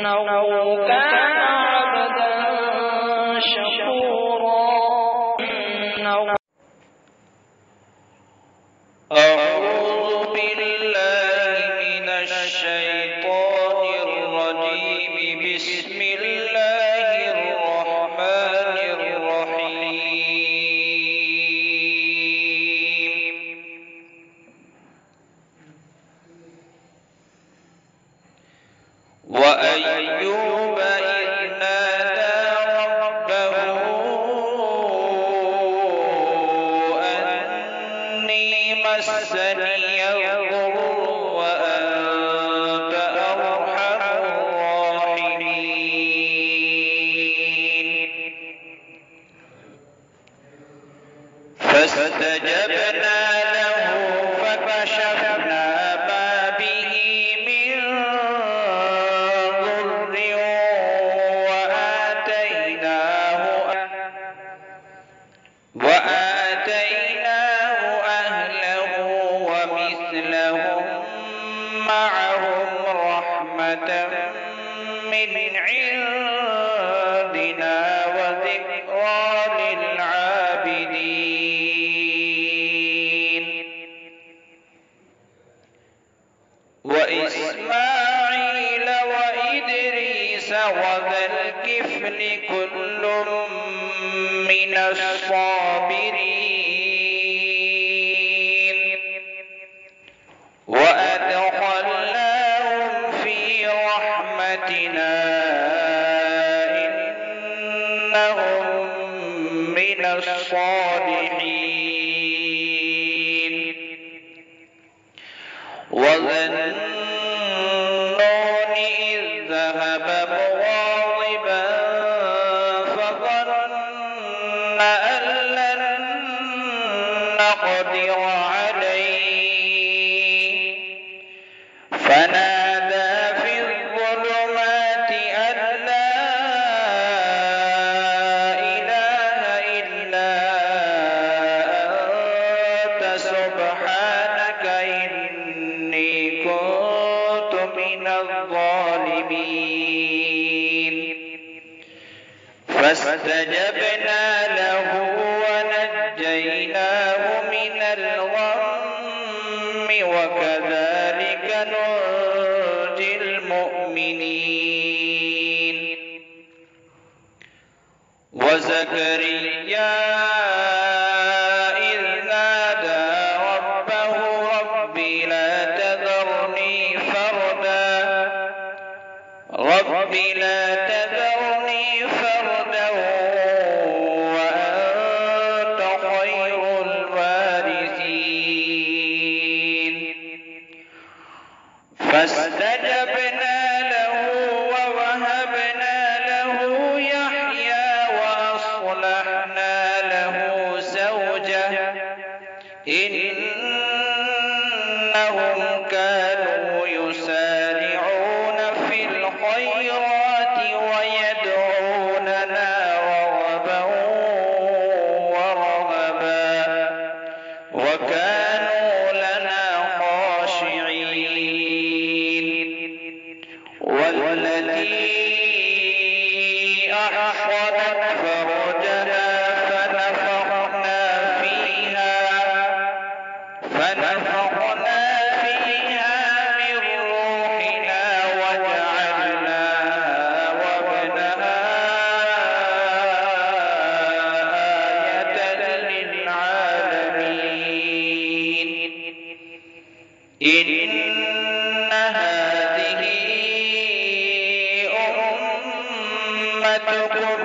إنه كان عبدا شكورا. أعوذ بالله من الشيطان الرجيم. بسم الله الرحمن الرحيم. وأيوب إذ نادى ربه أني مسني الضر وأنت أرحم الراحمين. فاستجبنا له فكشفنا ما به من ضر وآتيناه أهله ومثلهم معهم رحمة من عندنا وذكرى للعابدين. وإسماعيل وإدريس وذا الكفل كل من الصابرين. وأدخلناهم في رحمتنا إنهم من الصالحين. وذا النون إذ ذهب مغاضبا فظن أن لن نقدر عليه فنادى في الظلمات أن لا إله إلا أنت سبحانك إني كنت من الظالمين. فاستجبنا له ونجيناه من الغم وكذلك ننجي المؤمنين. وزكريا إذ نادى ربه رب لا تذرني فردا وأنت خير الوارثين. فاستجبنا له ووهبنا له يحيى وأصلحنا له زوجه إنهم كانوا يسارعون في الخيرات ويدعوننا رغبا ورهبا وكانوا لنا خاشعين. والتي أحصنت فرجها فنفخنا فيها من روحنا وجعلناها وابنها آية للعالمين. إن هذه أمتكم